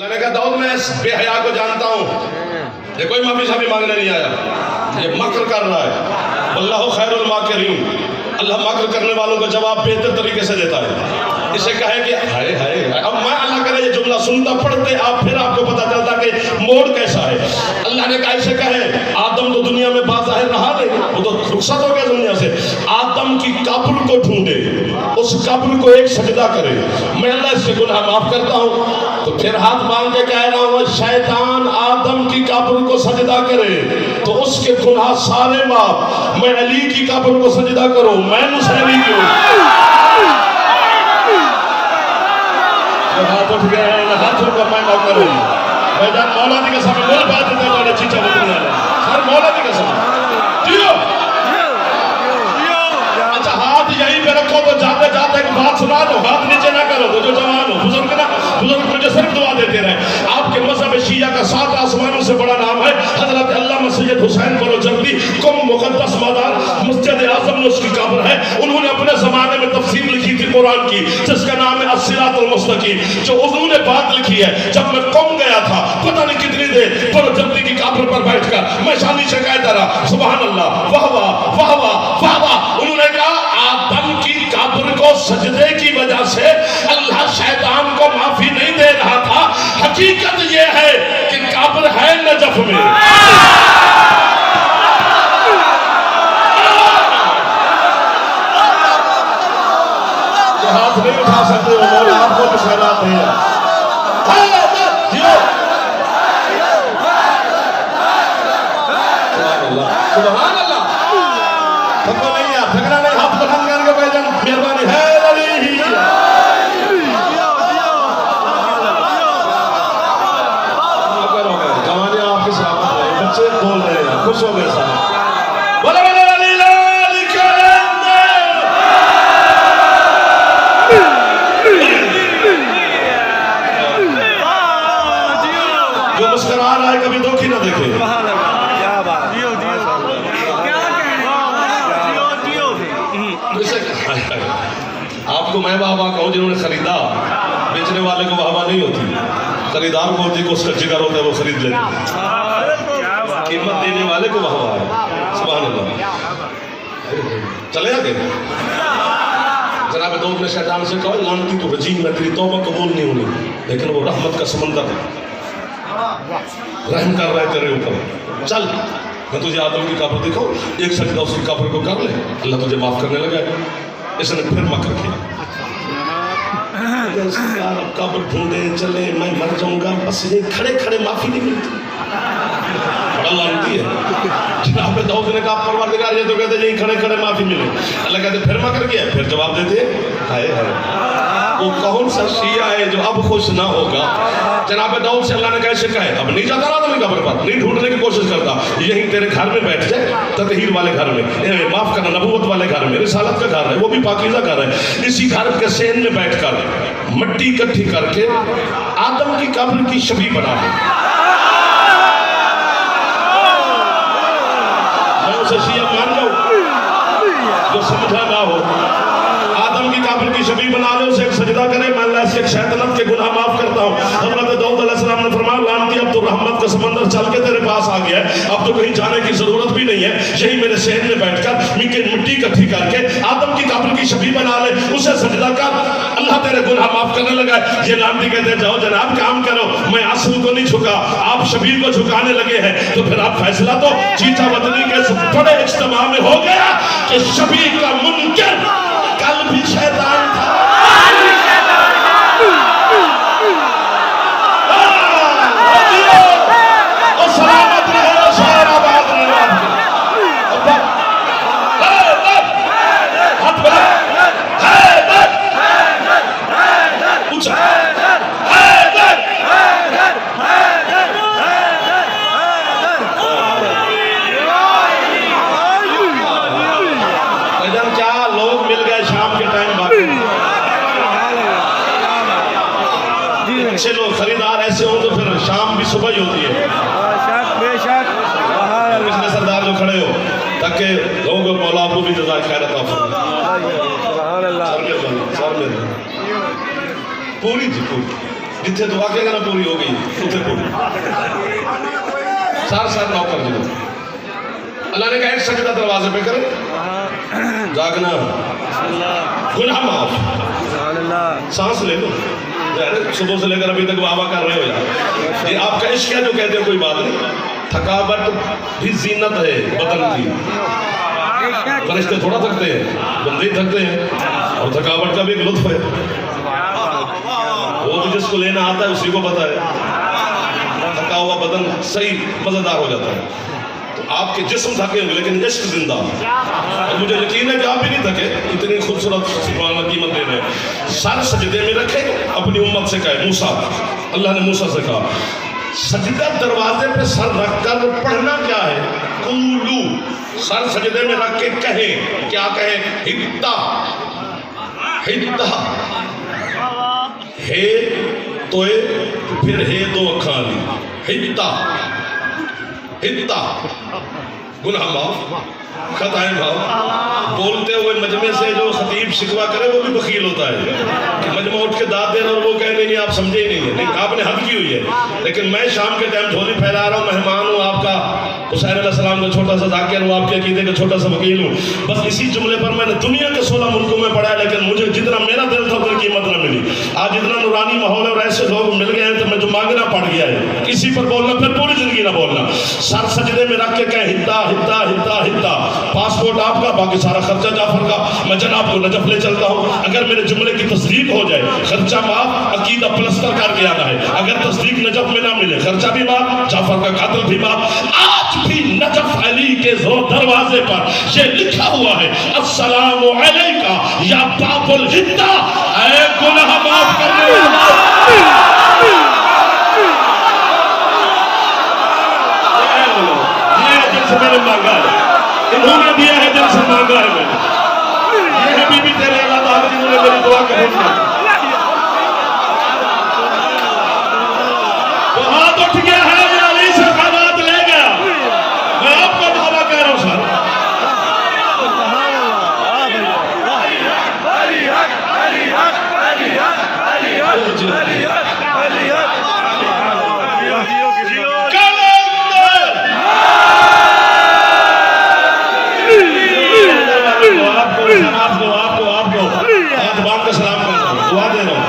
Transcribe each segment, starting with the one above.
अल्लाह ने कहा दाऊद मैं इस बेहया को जानता हूँ, ये कोई माफी शाफी मांगने नहीं आया, ये मक्र कर रहा है। अल्लाह खैरुल माकिरीन, अल्लाह मक्र करने वालों को जवाब बेहतर तरीके से देता है। इसे कहे कि हाय हाय, अब मैं अल्लाह करे ये जुमला सुनता पढ़ते आप फिर आपको पता चलता कि मोड़ कैसा है। अल्लाह ने कहा इसे कहे आदम तो दुनिया में बाज़ाहिर रहा नहीं, वो तो रुखसत हो गया दुनिया से। आदम की कब्र को ढूंढे, उस कब्र को एक सजदा करे, मैं अल्लाह इससे गुनाह माफ करता हूँ। तो फिर हाथ मांग के कह रहा हूँ शैतान आदम की कब्र को सजदा करे तो उसके गुनाह सारे माफ। मैं अली की कब्र को सजदा करूँ, मैं मुसैली क्यों? हाथ उठ गया है, हाथों का मैं ना करूँ। मैदान मौला की कसम बोल बात देते वाले चीचा बदलने वाले सर मौला की कसम जियो। अच्छा हाथ यहीं पे रखो तो जाते जाते एक बात सुना दो, हाथ नीचे ना करो तो जो जवान हो बुजुर्ग ना, बुजुर्ग मुझे सिर्फ दुआ देते रहे। आपके मज़हब शिया का 7 आसमानों से बड़ा नाम है हजरत अल्लामा सैयद हुसैन बरोजर्दी। कुम मुकद्दस मैदान मस्जिद आज़म में उसकी कब्र है। उन्होंने अपने जमाने में तफसीर लिखी थी कुरान की जिसका नाम है अस्सिरातुल मुस्तकीम, जो उन्होंने बात लिखी है। जब मैं कुम गया था पता नहीं कितनी देर बरोजर्दी की कब्र पर बैठकर मैं शानी से कहता रहा सुभान अल्लाह वाह वाह वाह वाह वाह वाह। उन्होंने कहा आदम की कब्र को सजदे की वजह से अल्लाह शैतान को माफी नहीं दे रहा था। हकीकत यह है कि कब्र है नजफ में। हाथ नहीं उठा सकते हो मौला आपको खैरात है। सुभान अल्लाह, थको नहीं है, थकना नहीं, हाथ बुलंद करके भाईजान मेहरबानी है। जवानी आपकी सलामत रहे, बच्चे बोल रहे हैं, खुश हो गए सारे। बोले बोले जो मुस्कुरा रहा है कभी दुखी ना देखे। आपको मैं वाहवा कहूँ जिन्होंने खरीदा, बेचने वाले को वाहवा नहीं होती, खरीदार को होती को उसका जिगर होता है वो खरीद लेते, कीमत देने वाले को वाहवा है। सुभान अल्लाह। चले आगे जनाब दौद ने शैतान से कहा लानती तो रजीम में तेरी तौबा कबूल नहीं होनी, लेकिन वो रहमत का समंदर रहम कर रहा है तेरे ऊपर। चल मैं तुझे आदम की कब्र दिखाऊं, एक सजदा उसकी कब्र को कर ले, अल्लाह तुझे माफ करने लगा। इसने फिर मक्र किया, कब्र ढूंढे चले मैं मर जाऊंगा, बस ये खड़े खड़े माफी नहीं मिलती। बड़ा लानती है। जनाब दाऊद ने कहा परवरदिगार ये तो कहते यही खड़े खड़े माफी मिले। अल्लाह कहते फिर मक्र किया, फिर जवाब देते हाय हाय वो कौन सा शिया है जो अब खुश ना होगा। जनाब दाऊद से अल्लाह ने कैसे कहे अब नहीं जाता ना तुम्हें कब्र पर, नहीं ढूंढने की कोशिश करता, यहीं तेरे घर में बैठ जाए, ततहीर वाले घर में, माफ करना नबूवत वाले घर में, रिसालत का घर है, वो भी पाकीज़ा घर है। इसी घर के सेन में बैठकर मिट्टी इकट्ठी करके आदम की कब्र की छवि बना ली। मैं उसे शिया मान जाऊं जो समझा ना हो। आदम की कब्र की छवि बना ले, उसे एक सजदा करे, मैं अल्लाह से शैतानत के गुनाह माफ करता हूँ। हज़रत दाऊद अलैहिस्सलाम ने फरमाया लानती अब तो रहमत का समंदर चल के तेरे पास आ गया है, अब तो कहीं जाने की जरूरत भी नहीं है, यही मेरे सहन में बैठकर मिट्टी इकट्ठी करके आदम की कब्र की छवि बना ले, उसे सजदा कर, अल्लाह तेरे गुनाह माफ करने लगा है। ये लानती कहते जाओ जनाब काम करो, मैं असल को नहीं झुका, आप शबीर को झुकाने लगे हैं, तो फिर आप फैसला तो चीचा वतनी के बड़े इज्तिमा में हो गया कि शबीर का मुनकर कल भी शैतान था। सलामत रहे शहर आबाद रहे। हाथ बढ़ा ऊंचा क्या लोग मिल गए शाम के टाइम बाकी अच्छे लोग खरीदार ऐसे हो तो फिर शाम भी सुबह ही होती है। पिछले सरदार जो खड़े हो ताकि लोगों को मौला आपको भी जज़ाए खैर अता फरमाए। पूरी जी पूरी जिथे दुआ के ना पूरी हो गई। कुत्ते को सार नौकर जी। अल्लाह ने कहा एक सजदा दरवाजे पे करें, जागना, गुनाह माफ, सांस ले लो। सुबह से लेकर अभी तक वाह कर रहे हो यार, ये आपका इश्क है जो कहते हो, कोई बात नहीं। थकावट भी जीनत है बदन की, फरिश्ते थोड़ा थकते हैं, बंदे ही थकते हैं, और थकावट का भी एक लुत्फ है, वो भी जिसको लेना आता है उसी को पता है। थका हुआ बदन सही मजेदार हो जाता है। तो आपके जिस्म थके होंगे लेकिन इश्क जिंदा, और मुझे यकीन है कि आप भी नहीं थके, इतनी खूबसूरत सुभान कीमत दे रहे हैं। सर सजदे में रखे, अपनी उम्मत से कहे, मूसा, अल्लाह ने मूसा से कहा सजदा दरवाजे पे सर रखकर पढ़ना क्या है, कूलू, सर सजदे में रख के कहे, क्या कहे, हित्ता, हित्ता, हे तोए, फिर हे दो अखानी, हित्ता, हित्ता, गुनाह माफ, खताएं माफ। बोलते हुए मजमे से जो खतीब शिकवा करे वो भी बखील होता है कि मजमा उठ के दाद दे रहा और वो कह नहीं आप समझे ही नहीं है, नहीं आपने हद की हुई है। लेकिन मैं शाम के टाइम झोली फैला रहा हूँ, मेहमान हूँ आपका, हुसैन अलैहिस्सलाम का छोटा सा जाकिर हूँ, आपके अकीदे का छोटा सा वकील हूँ। बस इसी जुमले पर मैंने दुनिया के 16 मुल्कों में पढ़ा है, लेकिन मुझे जितना मेरा दिल था उतनी कीमत न मिली। आज इतना नूरानी माहौल है और ऐसे लोग मिल गए हैं तो मैं जो मांगना पड़ गया है, किसी पर बोलना फिर पूरी जिंदगी ना बोलना। सर सजदे में रख के कहें हित्ता, हित्ता, हित्ता, हित्ता। पासपोर्ट आपका, बाकी सारा खर्चा जाफर का, मैं जनाब को नजफ ले चलता हूँ। अगर मेरे जुमले की तस्दीक हो जाए, खर्चा माफ, अकीदा प्लस्तर करके आना है। अगर तस्दीक नजफ में ना मिले, खर्चा भी माफ, जाफर का कातिल भी माफ। आज भी नजफ अली के दरवाजे पर ये लिखा हुआ है, अस्सलामु अलैका या बाबुल हित्ता, ऐ गुनाह माफ करने वाला। ये जिनसे मैंने मांगा है, इन्होंने दिया है, जिनसे मांगा है मैंने, ये है बीबी तेरे अल्लाह ताला जिन्होंने मेरी दुआ कबूल की। तो हाथ उठ गया है, ये अली से खैरात ले गया। मैं आपको दावा कह रहा हूं सर, आपको हाथ बांध के सलाम कर रहा हूँ, दुआ दे रहा हूँ।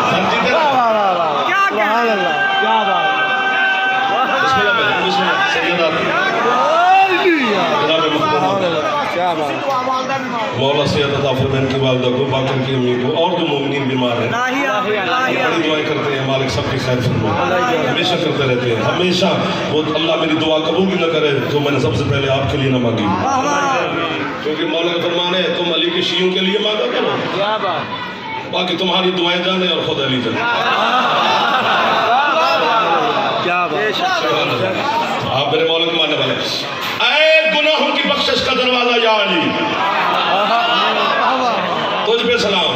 मौला सैयद अता फरमान की वालिदा को, बाकर की अम्मी को, और जो मोमिनीन बीमार हैं बड़ी दुआएं करते हैं, मालिक सबकी खैर फरमाए, हमेशा करते रहते हैं हमेशा। वो अल्लाह मेरी दुआ कबूल भी न करे तो मैंने सबसे पहले आपके लिए न मांगी, क्योंकि मौला का फरमान है तुम अली के शियों के लिए मांगा करो, बाकी तुम्हारी दुआएं जाने और खुद अली जाने। आप मेरे मौला के मानने वाले, ऐ गुनाहों की बख्शिश का दरवाजा या अली, तुझ पे सलाम।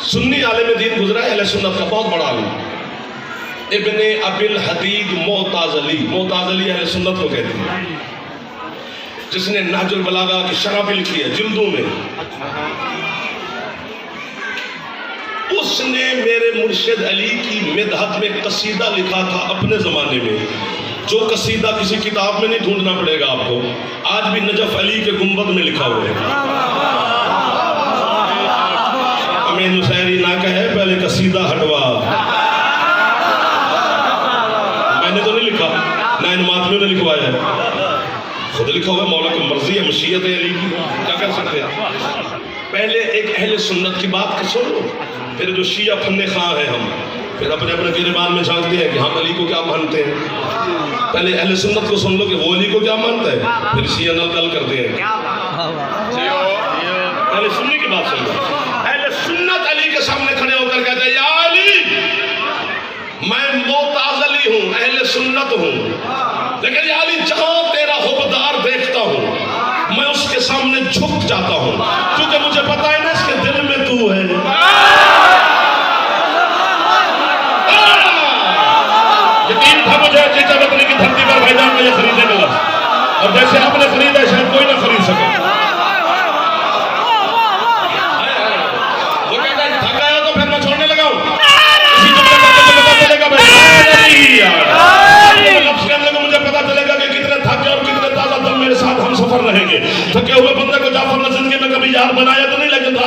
सुन्नी आलिम दीन गुजरा है, अहले सुन्नत का बहुत बड़ा आलिम, इब्ने अबिल हदीद मोताज़ली, मोताज़ली अहले सुन्नत को कहते हैं, जिसने नहजुल बलागा की शरह भी लिखी है जिल्दों में। उसने मेरे मुर्शिद अली की मिदहत में कसीदा लिखा था अपने ज़माने में, जो कसीदा किसी किताब में नहीं ढूंढना पड़ेगा आपको, आज भी नजफ अली के गुंबद में लिखा हुआ है। अमीन हुसैनी ना कहे पहले कसीदा हटवा, मैंने तो नहीं लिखा, ना इन मातमियों ने लिखवाया है, खुद लिखा हुआ है। मौला की मर्जी है, मशीयत है अली की, क्या कर सकते हैं। पहले एक अहले सुन्नत की बात कर सुन लो, फिर जो शिया फन्ने खां है हम फिर अपने अपने गिरबान में झांकते हैं कि हम अली को क्या मानते हैं। पहले अहले सुन्नत को सुन लो कि वो अली को क्या मानता है, फिर शिया नल कल करते हैं। पहले सुन्नी की बात सुन लो, अहले सुन्नत अली के सामने खड़े होकर कहते हैं या अली, मैं मोताज़ली हूँ, अहले सुन्नत हूँ, लेकिन या अली जहाँ तेरा हुब्बदार देखता हूँ मैं उसके सामने झुक जाता हूँ, क्योंकि मुझे पता है ना इसके दिल में तू है। यकीन था मुझे जीजा बदली की धरती पर भाईजान मुझे खरीदेगा लफ्ज़, और जैसे आपने खरीदा शायद कोई ना खरीद सके। वो कहता है थक गया तो फिर मैं छोड़ने लगा हूँ, इसी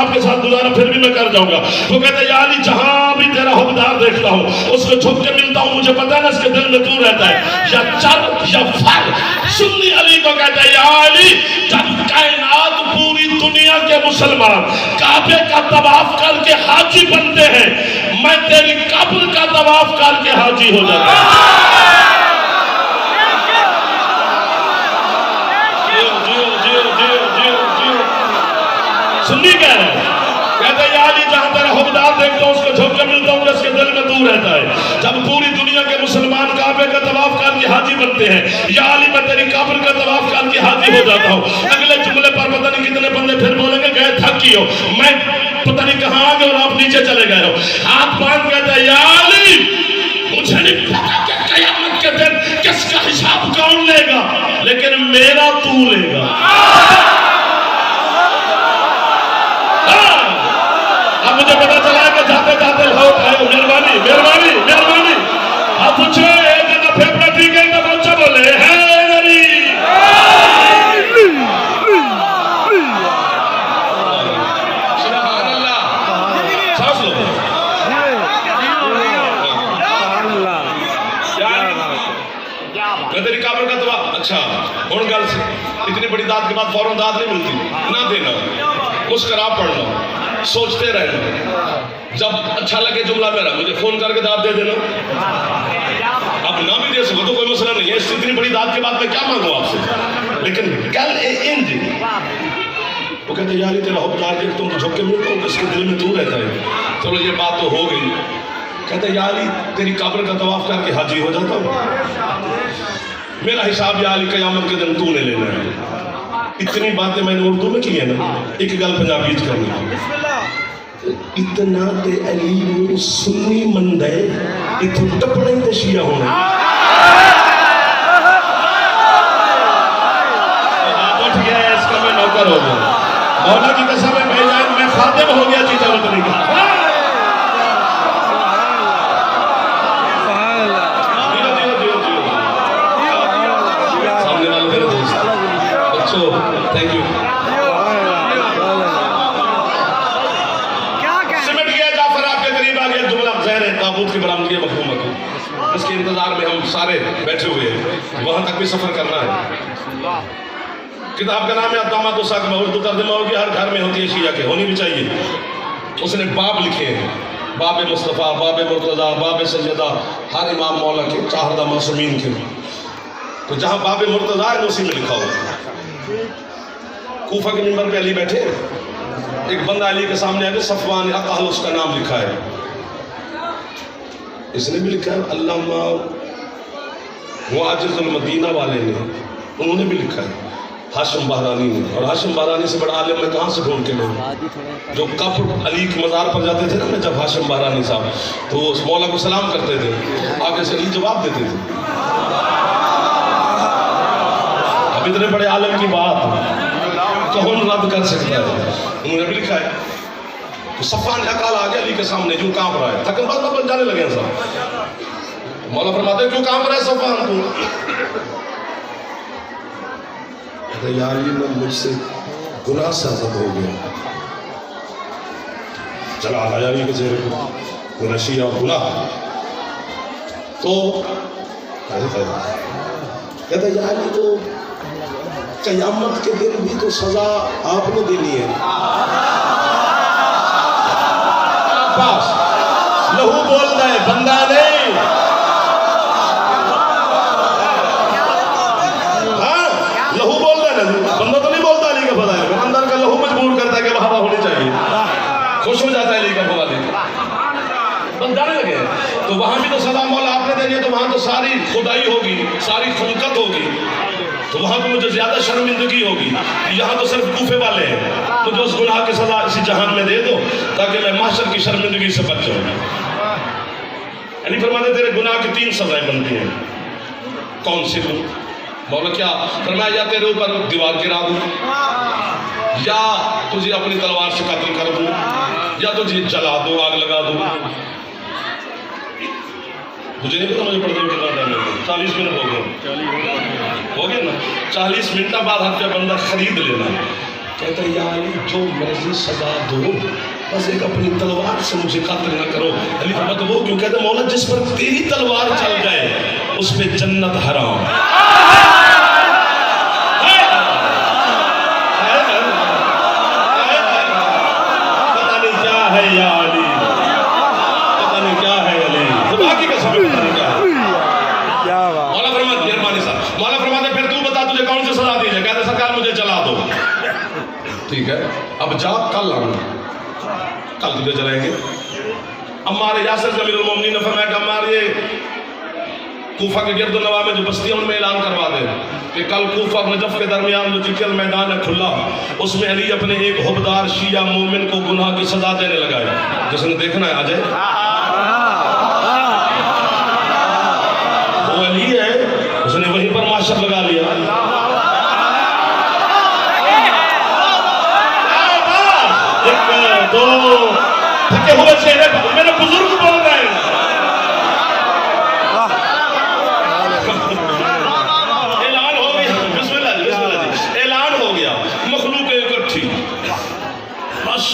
आपके साथ गुजारा फिर भी मैं कर जाऊंगा। वो कहते या अली जहां भी तेरा हुक्मदार देखता हूँ उसको झुक के मिलता हूँ, मुझे पता है ना इसके दिल में तू रहता है, या चल या फर। सुन्नी अली को कहता है या अली जब कायनात पूरी दुनिया के मुसलमान काबे का तवाफ करके हाजी बनते हैं, मैं तेरी कब्र का तवाफ करके हाजी हो जाता हूं। सुन्नी कह रहे हैं, कहते या अली जहां तेरा हुक्मदार देखता हूं उसको झुक के मिलता हूं, उसके दिल में तू रहता है। जब पूरी दुनिया के मुसलमान काबे का तवाफ करके हाजी बनते हैं, या अली मैं तेरी कब्र का तवाफ करके हाजी हो जाता हूं। अगले जुमले पर पता नहीं कितने बंदे फिर बोलेंगे गए थक गई हो, मैं पता नहीं कहां आ गए और आप नीचे चले गए हो। हाथ बांध कहता है या अली मुझे नहीं पता कि कयामत के दिन किसका हिसाब कौन लेगा, लेकिन मेरा तू लेगा। अब मुझे पता चला कि जाते जाते लौट आए। मेहरबानी मेहरबानी मेहरबानी। आप पूछो एक जगह फेफड़ा ठीक है तो बच्चा बोले है मेरी। सांस लो। तेरी काबर का दवा अच्छा और गल से इतनी बड़ी दाद के बाद फौरन दाद नहीं मिलती, ना देना, मुस्करा पड़ना, सोचते रहना। जब अच्छा लगे जुमला मेरा मुझे फोन करके दाद दे देना। आप ना भी दे सको तो कोई मसला नहीं है, इतनी बड़ी दाद के बाद मैं क्या मांगू आपसे। लेकिन कल इंज वो कहते यार तेरा हुक्मदार देख तुम झुक के मिलता हूँ, इसके दिल में तू रहता है। चलो ये बात तो हो गई। कहते यार तेरी कब्र का तवाफ करके हाजी हो जाता हूँ, मेरा हिसाब या अली कयामत के दिन तूने लेना है। इतनी बातें मैंने उर्दू में की है ना, एक गल पंजाबी करनी। इतना ते अली नूं सुन्नी मंदा है, इथों टपना ही ते शिया होना। उठ गया इसका मैं नौकर हो गया। मौला की कसम है भाईजान मैं खातिम हो गया चीज़ जरूरत नहीं का। Thank you. सिमट गया जाफर आपके करीब आ गया। जुमला ज़हर है ताबूत की बरामदगी मखदूम की, इसके इंतजार में हम सारे बैठे हुए हैं, वहां तक भी सफर करना है। किताब का नाम है अदामत उसाक में, उर्दू तर्जुमा होगी, हर घर में होती है, शिया के होनी भी चाहिए। उसने बाब लिखे हैं, बाब मुस्तफ़ा, बाब मुर्तज़ा, बाब सैयदा, हर इमाम मौला के, चाहरदा मासूमीन के। तो जहाँ बाब मुर्तज़ा है उसी में लिखा हुआ। कूफा के मिंबर पे अली बैठे, एक बंदा अली के सामने आके सफवान अकाल उसका नाम लिखा है। इसने भी लिखा है अल्लामा मुआजिजुल मदीना वाले ने, उन्होंने भी लिखा है हाशिम बहरानी ने। और हाशिम बहरानी से बड़ा आलिम मैं कहाँ से ढूंढ के लूँ। जो कब्र अली के मज़ार पर जाते थे ना जब हाशिम बहरानी साहब, तो उस मौला को सलाम करते थे, आगे से अली जवाब देते थे। अब इतने बड़े आलिम की बात कौन रद्द कर सकता है। उन्होंने भी लिखा है तो सफ़ान अकाल आ गया अली के सामने, जो कांप रहा है, थकन बात बन जाने लगे सब। मौला फरमाते क्यों कांप रहा है सफ़ान तू? यार ये मुझसे गुनाह साज़द हो गया। चला आया अली के चेहरे को गुनाशी और गुनाह। तो कहते यार ये तो कयामत के दिन भी तो सजा आपने देनी है। बस लहू बोलता है बंदा नहीं। हाँ लहू बोलता है ना, बंदा तो नहीं बोलता अली का फजाइल में, अंदर का लहू मजबूर करता है कि हवा होनी चाहिए, खुश हो जाता है अली का फजाइल बस जाने लगे। तो वहां भी तो सजा मौला आपने देनी है, तो वहां तो सारी खुदाई होगी, सारी खलकत होगी, तो वहां तो मुझे ज्यादा शर्मिंदगी होगी। यहाँ तो सिर्फ कूफे वाले हैं, मुझे उस गुनाह की सजा इसी जहान में दे दो ताकि मैं माशर की शर्मिंदगी से बच जाऊँ। यानी फरमाते तेरे गुनाह की 3 सजाएं बनती हैं। कौन सी? मौला क्या फरमाया, या तेरे ऊपर दीवार गिरा दूं, या तुझे अपनी तलवार से कत्ल कर दूं, या तुझे जला दूं, आग लगा दूं। मुझे नहीं पता मुझे पढ़ते हुए कितना टाइम लगा। 40 मिनट हो गए ना। 40 मिनट बाद हर बंदा खरीद लेना। कहता या अली जो मर्जी सजा दो, बस एक अपनी तलवार से मुझे कत्ल न करो। अली फरमाते वो क्यों? कहते मौला जिस पर तेरी तलवार चल जाए उस पे जन्नत हराम। पता नहीं क्या है या अली, पता नहीं क्या है अली, खुदा की कसम पता नहीं क्या है। मौला फरमाते मेहरबानी साहब, मौला फरमाते फिर तू बता तुझे कौन सी सजा दी जाए? कहते सरकार मुझे जला दो। ठीक है, अब जा कल आना, कल तुझे जलाएंगे। अम्मार यासिर अमीरुल मोमिनीन ने फरमाया कि अम्मार ये कूफा के गिरद नवा में जो बस्तियों में ऐलान करवा दे कि कल कूफा और नजफ के दरमियान जो चिकल मैदान है खुला, उसमें अली अपने एक हुबदार शिया मोमिन को गुनाह की सजा देने लगा है। जिसने देखना है आ जाए। वो अली है, उसने वहीं पर माशर लगा लिया। तो थके हुए चेहरे मेरे बुजुर्ग बोल रहे हैं। ऐलान हो गया, बिस्मिल्लाह जी, बिस्मिल्लाह जी, ऐलान हो गया, मखलूक इकट्ठी, बस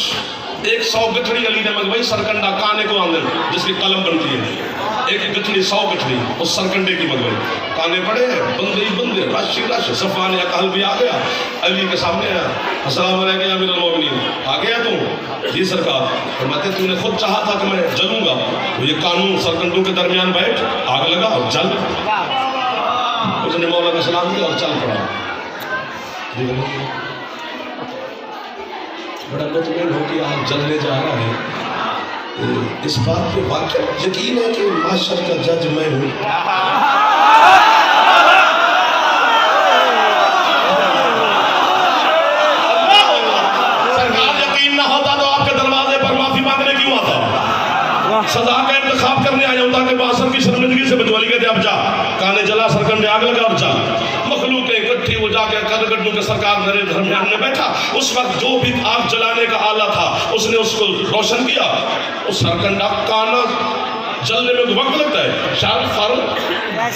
100 गठड़ी अली ने मंगवाई, सरकंडा काने को आंगन जिसकी कलम बनती है, एक गठड़ी 100 गठड़ी उस सरकंडे की मंगवाई। काने पड़े हैं, बंदे ही बंदे, रश ही रश। सफान या कहल भी आ गया, अली के सामने आया, अस्सलाम वालेकुम अमीरुल मोमिनीन, आ गया तू? जी सरकार। फरमाते तूने खुद चाहा था कि मैं जलूंगा, तो ये कानून सरकंडों के दरमियान बैठ, आग लगा और जल। उसने मौला का सलाम किया और चल पड़ा। बड़ा मुतमईन हो कि आग जलने जा रहा है। इस बात पे वाकई यकीन है कि माशर का जज मैं हूँ। सरकार यकीन ना होता तो आपके दरवाजे पर माफी मांगने क्यों आता? सजा का इंतखाब करने आया हूं ताकि बासर की शर्मिंदगी से बचवा ली। कहते अब जा, काने जला, सरकंडे आग लगा और जा। मखलूक इकट्ठी हो जाके करगड्डू के सरकार मेरे दरमियान में बैठा। उस वक्त जो भी आग जलाने का आला था उसने उसको रोशन किया। उस सरकंडा काना जलने में वक्त लगता है, शायद फारूक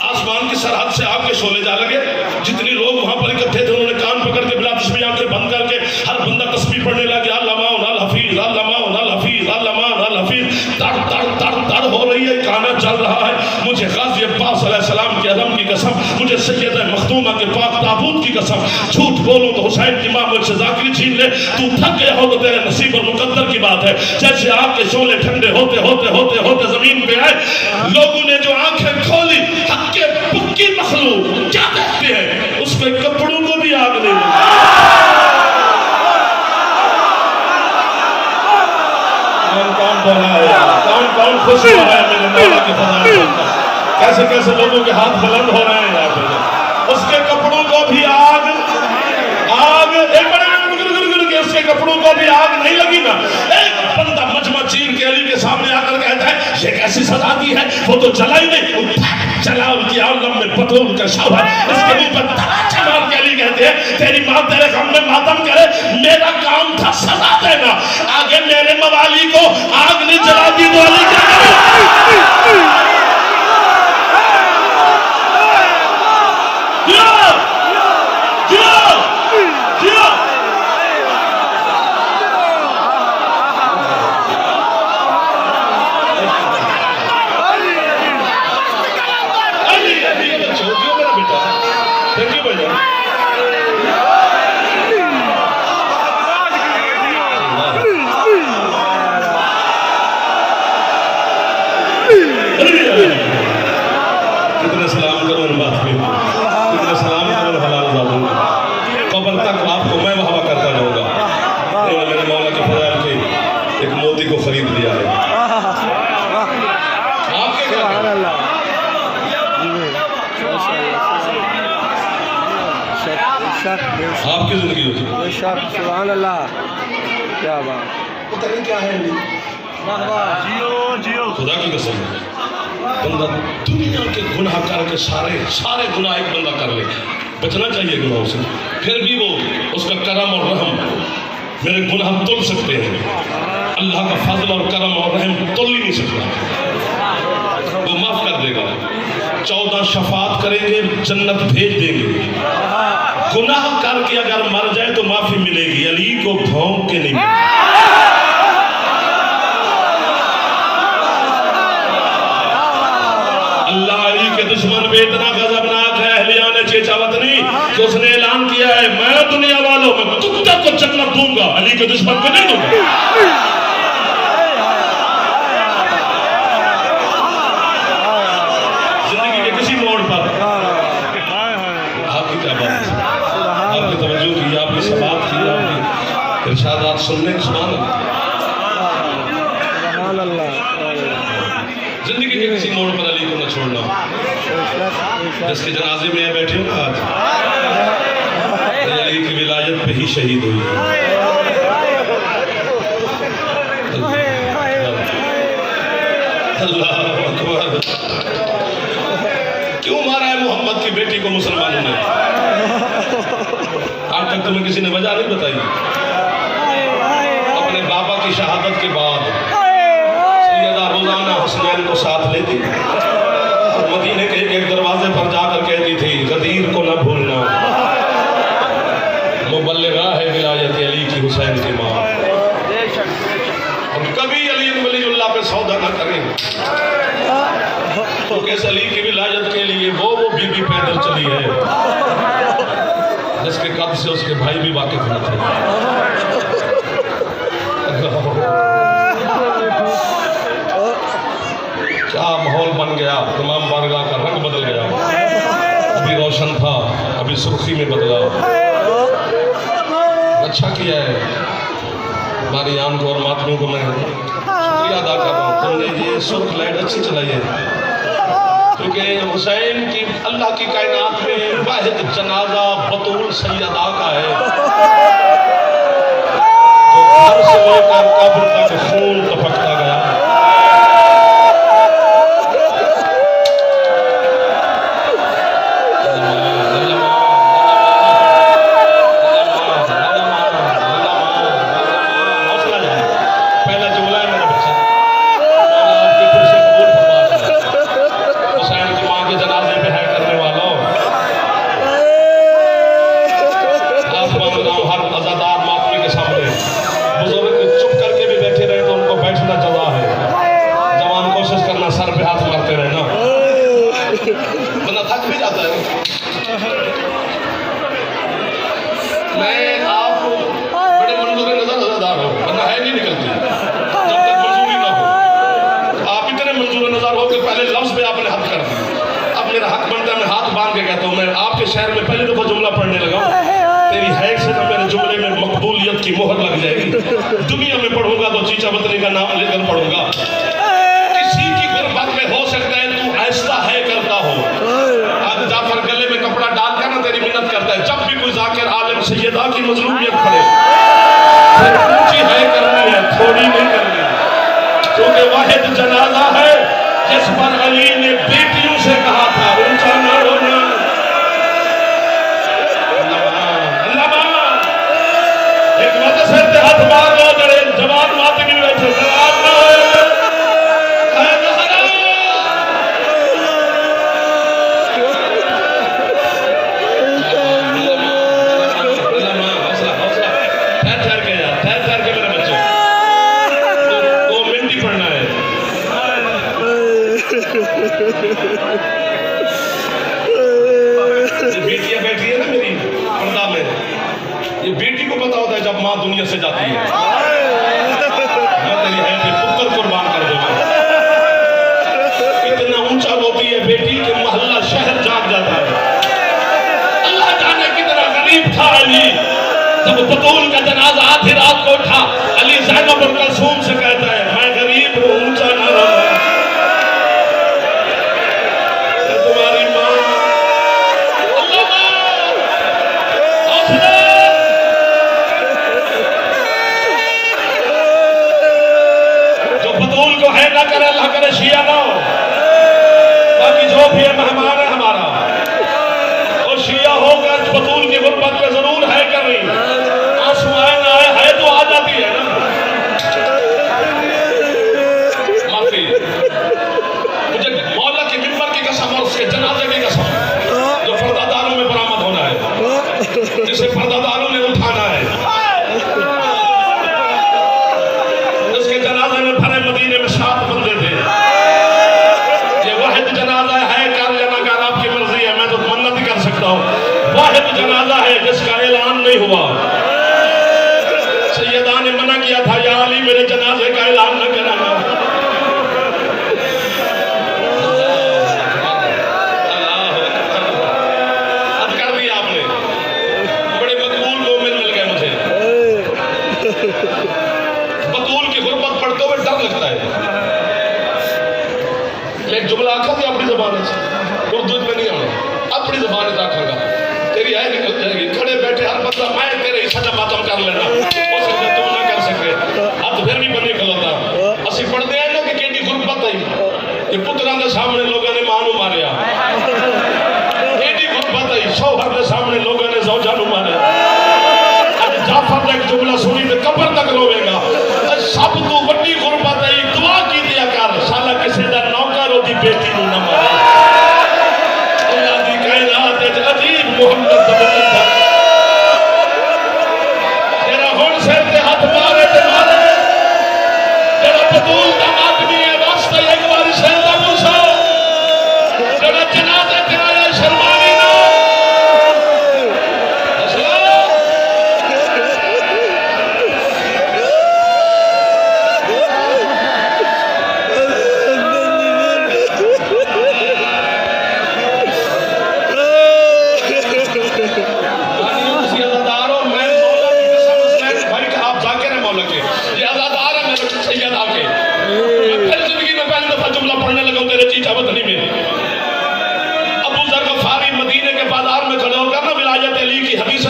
आसमान की सरहद से आग के शोले जा लगे। जितने लोग वहां पर इकट्ठे थे उन्होंने कान पकड़ के बिला तस्बीह आंखें बंद करके हर बंदा तस्बीह पढ़ने लगा, अल्लाह अल हफीज, अल्लाह अल हफीज, अल्लाह अल हफीज। तड़ तड़ तड़ तड़ हो रही है, काना चल रहा है। मुझे गाजी अब्बास अलैहिस्सलाम के अदम की कसम, मुझे सैयदा मखदूमा के पाक ताबूत की कसम, झूठ बोलूं तो हुसैन की मां मुझसे जाकिर छीन ले। तू थक गया हो तो तेरे नसीब और मुकद्दर की बात है। जैसे आग के शोले ठंडे होते होते होते होते जमीन पे आए, लोगों ने जो आंखें खोली, हक के पुक्की मखलूक क्या देखते हैं, उसके कपड़ों को भी आग नहीं लगी। कौन बोला है, कौन खुश हुआ है मेरे मौला के फज़ाइल पर? कैसे कैसे लोगों के हाथ बुलंद हो रहे हैं यहाँ पे। उसके कपड़ों को भी आग एक बड़े के उसके कपड़ों को भी आग नहीं लगी ना। एक बंदा मजमा चीर के अली के सामने आकर कहता है ये कैसी सजा दी है? वो तो जला ही नहीं, चला उनकी आलम में पतों का शव है, इसके मुंह पर तराचा मार के अली कहते हैं तेरी माँ तेरे गम में मातम करे, मेरा काम था सजा देना, आगे मेरे मवाली को आग नहीं जला दी तो अली क्या करे? कितने सलाम करो इन बात पे, कितने सलाम करो हलाल ज़ातों को। कब्र तक आपको मैं वाहवा करता जाऊंगा। इन्होंने मेरे मौला के फज़ाइल के एक मोती को खरीद लिया है। आपके आपकी जिंदगी होगी। सुभान अल्लाह, क्या बात, पता नहीं क्या है। जियो खुदा की कसम है, बंदा दुनिया के गुनाह करके सारे गुनाह एक बंदा कर ले, बचना चाहिए गुनाहों से, फिर भी वो उसका करम और रहम मेरे गुनाह तुल सकते हैं। अल्लाह का फजल और करम और रहम तुल ही नहीं सकता, वो माफ कर देगा। 14 शफात करेंगे, जन्नत भेज देंगे। गुनाह करके अगर मर जाए तो माफी मिलेगी, अली को भौंक के नहीं। अल्लाह अली के दुश्मन पे इतना गजबनाक है, अहलिया ने चेचावतनी कि उसने ऐलान किया है मैं दुनिया वालों में कुत्ते को जन्नत दूंगा, अली के दुश्मन को नहीं दूंगा। जिंदगी के किसी मोड़ पर आपकी क्या बात है, आपकी तवज्जो की, आपकी सबात की, आपकी इरशादात सुनने की सुभान अल्लाह। जिंदगी के किसी मोड़ पर अली को न छोड़ना। जिसके जनाजे में बैठे हो ना आज, अली की विलायत पे ही शहीद हुई। अल्लाह अकबर। क्यों मारा है मोहम्मद की बेटी को मुसलमानों ने? आज तक तुम्हें किसी ने वजह नहीं बताई। अपने बाबा की शहादत के बाद सैयदा रोजाना हसनैन को साथ लेती, मदीने के एक दरवाजे पर जाकर कहती थी गदीर को न भूलना, मुबल्लिगा है विलायत अली की हुसैन की माँ। और कभी अली वलीउल्लाह पे सौदा न करें, क्योंकि तो अली की विलायत के लिए वो बीबी पैदल चली है जिसके कद से उसके भाई भी वाकिफ न थे। क्या माहौल बन गया, तमाम बारगाह का रंग बदल गया। अभी रोशन था, अभी सुर्खी में बदला। अच्छा किया है हमारी आन को और मातमियों को मैं शुक्रिया अदा कर रहा हूँ, तुमने ये सुर्ख लाइट अच्छी चलाई है, क्योंकि हुसैन की अल्लाह की कायनात में वाहिद जनाजा बतूल सैयदा का है जो घर से लेकर कब्र तक खून टपकता गया। शहर में पहली दफा जुमला पढ़ने लगा, तेरी हैक से तो मेरे जुमले में मकबूलियत की मोहर लग जाएगी। दुनिया में पढ़ूंगा तो चीचा बतनी का नाम लेकर पढ़ूंगा। किसी की गुर्बत में हो सकता है तू ऐसा है करता हो। आज जाफर गले में कपड़ा डाल कर ना तेरी मिन्नत करता है, जब भी कोई जाकिर आलिम सैयदा की मजलूमियत पड़े ऊंची है करनी है, थोड़ी नहीं करनी, क्योंकि वाहिद जनाजा है जिस पर अली ने बेटियों से कहा था ऊंचा ना रोना। हाथ मार लो, जड़े जवान माते भी बैठे जवान ना हो। ठहर के जा, ठहर के मेरे बच्चों, 2 मिनट ही पढ़ना है। बेटियां बैठी है ना मेरी पर्दा में, ये बेटी को पता होता है जब माँ दुनिया से जाती है मैं तेरी है पे पुत्र कुर्बान कर दूंगा। इतना ऊंचा रोती है बेटी कि मोहल्ला शहर जाग जाता है। अल्लाह जाने कितना गरीब था अली, जब बतूल का जनाजा आधी रात को उठा, अली ज़ैनब और कलसूम से कहता है मैं गरीब हूँ, ऊंचा ना रोना, तुम्हारी माँ करे, अल्लाह करे शिया ना हो, बाकी जो भी है मेहमान है हमारा। और शिया होगा बतूल की गुर्बत पे जरूर है कर रही, आंसू आए ना आए है तो आ जाती है ना। आखा थी अपनी जबान से, उर्दू में नहीं आना, अपनी जबान से आखागा, तेरी है निकल जाएगी। खड़े बैठे हर बंदा मैं तेरे हिस्सा जब मातम कर लेना, हो सकता तुम ना कर सके, हाथ फिर भी बने खलोता। असि पढ़ते हैं ना कि केडी गुरबत आई, कि पुत्रां के सामने लोगों ने मां नू मारिया, केडी गुरबत आई, शौहर के सामने लोगों ने ज़ौजा नू मारिया। अज जाफर ने एक जुमला सुनी तो कब्र तक रोवेगा। सब तो वड्डी गुरबत आई, दुआ की दिया कर साला किसी दा नौकर ओदी बेटी नू ना मारे। अल्लाह दी कायनात विच अजीब मोहम्मद दा बंदा तेरा हुण सिर ते हाथ मारे ते मारे, तेरा बतूल दा आदमी है वास्ते एक बार सिर दा पूछो, तेरा जनाजा ते आया शर्मानी ना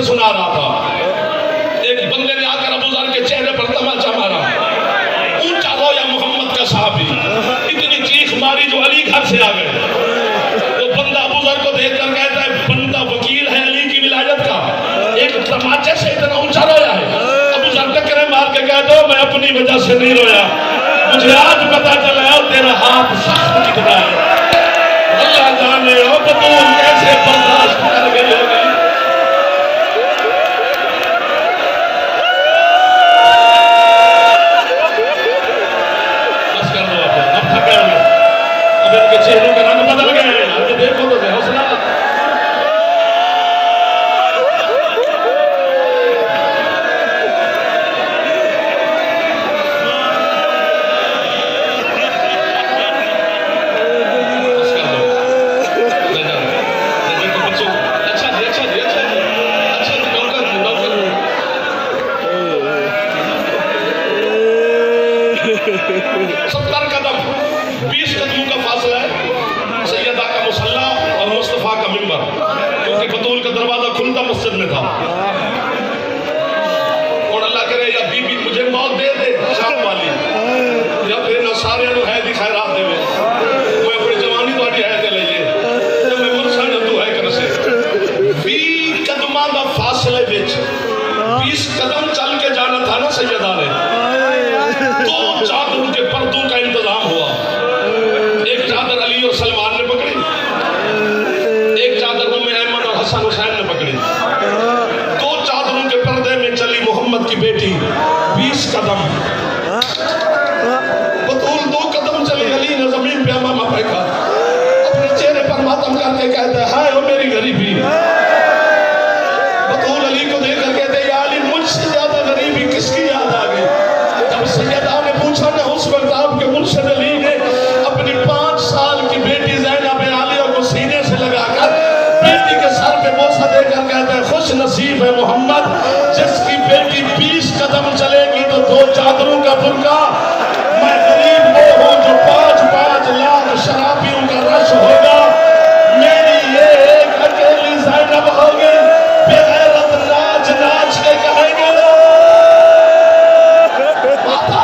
सुना रहा था। एक बंदे ने आकर अबू ज़र के चेहरे पर तमाचा मारा, ऊंचा रोया मोहम्मद का साहबी, इतनी चीख मारी जो अली घर से आ गए। तो बंदा अबू ज़र को देखकर कहता है बंदा वकील है अली की विलायत का, एक तमाचे से इतना ऊंचा रोया है। अबू ज़र टकरे मार के कह दो मैं अपनी वजह से नहीं रोया, मुझे आज पता चला तेरा हाथ सख्त कितना है। अल्लाह जाने हो तो तुम कैसे बर्दाश्त कर गए होगी। चेहरों के रंग बदल गए हैं, अभी देखो तो हौसला। मस्जिद में था और अल्लाह करे या बीबी मुझे मौत दे दे शाम वाली, या फिर ना सारे है दी खैरात देवे, मैं अपनी जवानी तो है ले ले जब मैं मरसा ना तू है कर से 20 कदमां दा फासले विच 20 कदम चल के जाना था ना सैयदा ने, तो चादरों के पर्दों का इंतजाम हुआ। एक चादर अली और सलमान ने पकड़ी, एक चादर उम्मे ऐमन और हसन हुसैन ने पकड़ी, दो चादरों के पर्दे में चली मोहम्मद की बेटी 20 कदम, बतूल 2 कदम चली, अली ने जमीन पे अमामा फेंका, अपने चेहरे पर मातम करके कहता है हाय ओ मेरी गरीबी। बतूल अली को देखकर कहते या अली मुझसे ज्यादा गरीबी किसकी याद आ गई। जब सैयदा ने पूछा ना उस वक्त आपके मुर्शिद अली ने अपनी 5 साल की बेटी ज़ैनब आलिया को सीने से लगाकर बेटी के सर पे बोसा देकर कहता है खुश नसीब है मोहम्मद जिसकी बेटी 20 कदम चलेगी तो 2 चादरों का बुर्का। मैं गरीब वो हूँ जो 5-5 लाख शराबियों का रश होगा, मेरी ये एक अकेली ज़ैनब होगी, बेगैरत नाच नाच के कहेंगे माता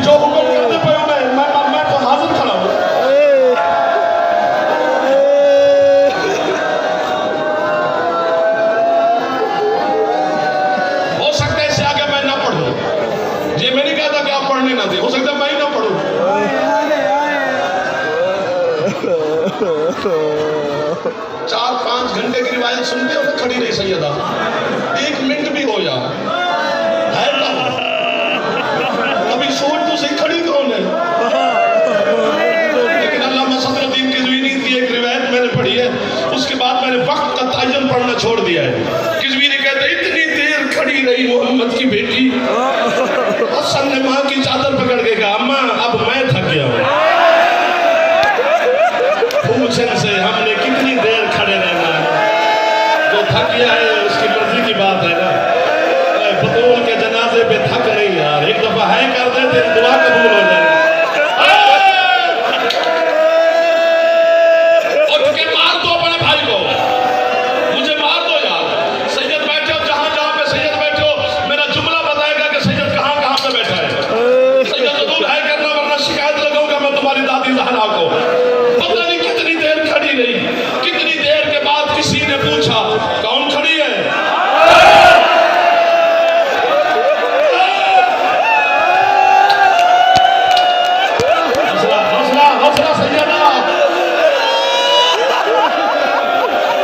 जो हुक्म करते पे मैं तो हाजिर खड़ा हूं। हो सकता है इससे आगे मैं ना पढ़ूं, ये मैं नहीं कहता कि आप पढ़ने ना दे, हो सकता है मैं ही ना पढ़ूं। 4-5 घंटे की रिवायत सुनते हो तो खड़ी रही सैयदा, 1 मिनट भी हो जा है ना, अभी सोच तो सही खड़ी कौन है। लेकिन अल्लामा सदरुद्दीन किज़वीनी की एक रिवायत मैंने पढ़ी है, उसके बाद मैंने वक्त का तायन पढ़ना छोड़ दिया है। किज़वीनी कहते इतनी देर खड़ी रही मोहम्मद की बेटी, हसन ने माँ की चादर पकड़ के कहा अम्मा अब मैं थक गया हूँ, पूछन से हमने कितनी देर खड़े रहना है, जो थक गया है उसके की बात है ना, बतूल के जनाजे पे थक नहीं यार, एक दफा है कर दे तेरी दुआ कबूल हो जाएगी। उठ के मार दो अपने भाई को, मुझे मार दो यार। सैयद बैठे हो जहां जहां पे सैयद बैठे हो, मेरा जुमला बताएगा कि सैयद कहां कहां पे बैठा है। सैयद जरूर है करना, वरना शिकायत लगाऊंगा मैं तुम्हारी दादी जहरा को। पता नहीं कितनी देर खड़ी रही, कितनी देर के बाद किसी ने पूछा कौन खड़ी है।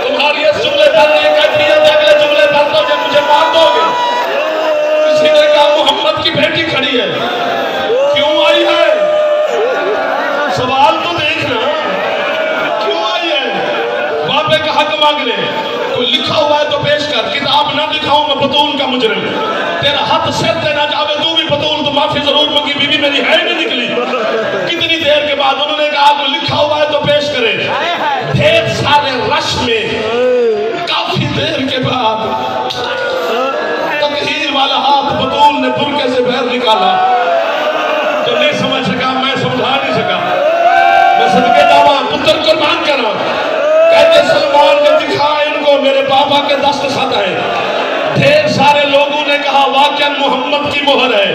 तुम्हारी इस जुमले पर ये कैफियत है, अगले जुमले पर तो जब मुझे मार दोगे। किसी ने कहा मोहम्मद की बेटी खड़ी है, क्यों आई है? सवाल तो देखना, क्यों आई है? वहां पे कहा कि मांगने कोई लिखा हुआ है तो पेश कर, किताब ना दिखाऊं मैं बतूल का मुजरिम, तेरा हाथ सिर पे ना जावे तू भी बतूल, तो माफी जरूर मांगी, बीवी मेरी है नहीं निकली। कितनी देर के बाद उन्होंने कहा कोई लिखा हुआ है तो पेश करे। ढेर सारे रश में काफी देर के बाद तकहीर वाला हाथ बतूल ने बुरके से बाहर निकाला। तो नहीं समझ सका, मैं समझा नहीं सका, मैं सदके जावा पुत्र कुर्बान करा। कहते सलमान ने दिखा इनको मेरे पापा के दस्तखत है। ढेर सारे लोगों ने कहा वाकई मोहम्मद की मोहर है,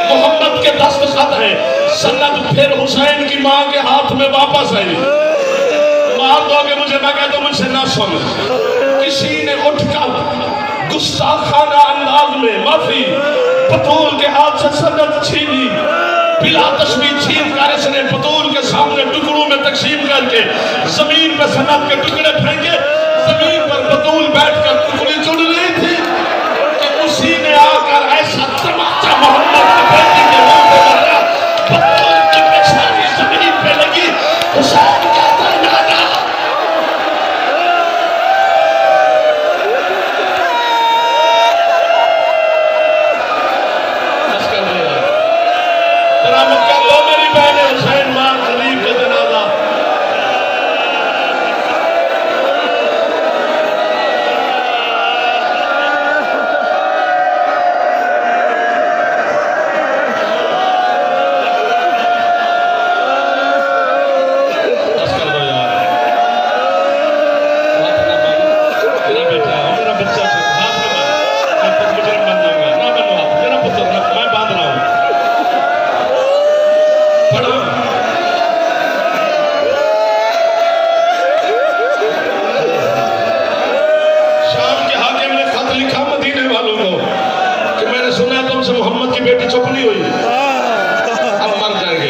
मोहम्मद के दस्तखत है। सन्नत फिर हुसैन की मां के हाथ में वापस आई। मार दोगे मुझे, मैं कहता हूं मुझसे ना सुन। किसी ने उठकर गुस्साखाना अंदाज में माफी बतूल के हाथ से सन्नत छीनी, बिला तशबीह छीन कर इसने बतूल के सामने टुकड़ों में तकसीम करके जमीन पर सन्नत के टुकड़े फेंके। जमीन पर बतूल बैठकर टुकड़ी चुन रही थी कि उसी ने आकर ऐसा तमाचा मोहम्मद की बेटी के मुंह पे मारा। बतूल की पेशानी जमीन पे लगी, हुसैन का दरवाजा। बरामद कर लो मेरी बहन हुसैन मां गरीब का जनाजा। बेटी चुप नहीं हुई, अब मर जाएंगे।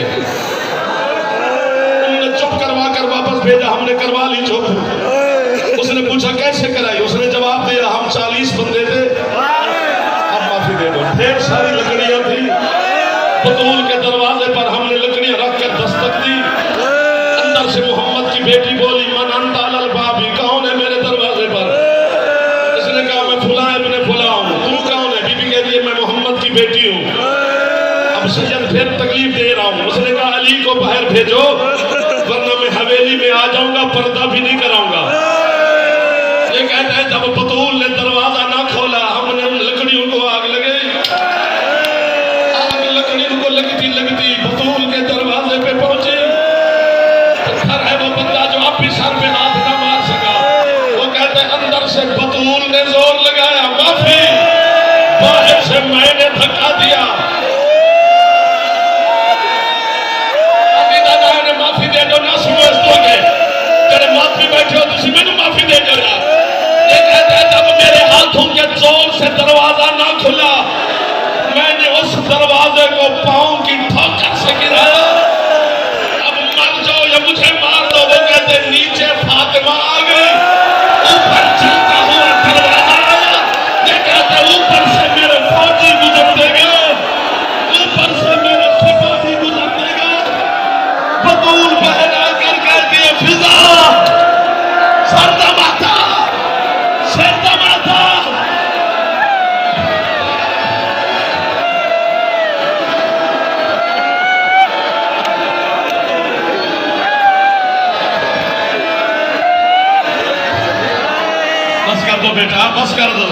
उन्होंने चुप करवा कर वापस भेजा, हमने करवा ली चुप। उसने पूछा कैसे कराई, उसने जवाब दिया हम 40 बंदे थे, अब माफी दे दो। ढेर सारी लकड़ियां थी, बतूल के दरवाजे पर हमने लकड़ियां रखकर दस्तक दी। अंदर से मोहम्मद की बेटी बोली मन अंता लल बाबी, कौन है मेरे दरवाजे पर? इसने कहा मैं फुला इब्ने फुला हूं। तू कौन है? बीबी कह रही है मैं मोहम्मद की बेटी हूं। अब सजन फिर तकलीफ दे रहा हूं। उसने कहा अली को बाहर भेजो वरना मैं हवेली में आ जाऊंगा, पर्दा भी नहीं कराऊंगा। ये कहता है जब बतूल ने दरवाजा ना खोला, हमने उन लकड़ियों को आग लगाई। आग लकड़ियों को लगती बतूल के दरवाजे पे पहुंची। पत्थर है वो बंदा जो आप भी सर पे हाथ ना मार सका। वो कहते हैं अंदर से बतूल ने जोर लगाया माफी, बाहर से मैंने धक्का दिया। माफी दे दो ना समझ दोगे, तेरे माफी बैठे हो तुम मैंने माफी दे दो यार। ये कहता है जब मेरे हाथों के जोर से दरवाजा ना खुला, मैंने उस दरवाजे को पांव की ठोकर से गिराया। अब मर जाओ या मुझे मार दो। वो कहते नीचे फातिमा आ गई, ऊपर चलता हुआ दरवाजा आया। ये कहते ऊपर से मेरे फौजी गुजरते गए, ऊपर से मेरे सिपाही गुजरते गए। बतूल बहन आकर कहती है फिजा सरदा माता, सरदा माता। बस कर दो बेटा, बस कर दो।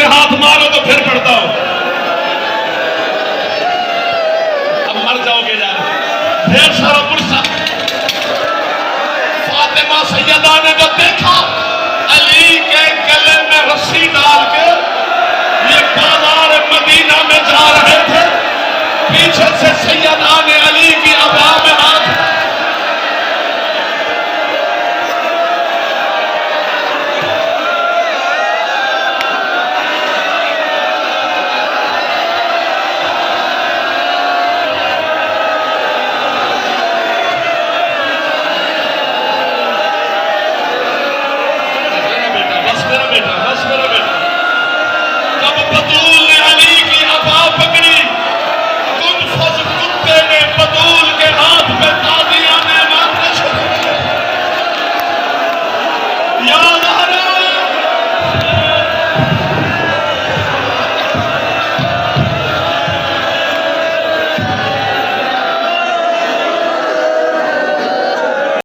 में हाथ मारो तो फिर पढ़ता हूं। अब मर जाओगे यार, ढेर सारा गुस्सा। फातिमा सैयदा ने जब देखा अली के गले में रस्सी डाल के ये बाजार मदीना में जा रहे थे, पीछे से सैयदा ने अली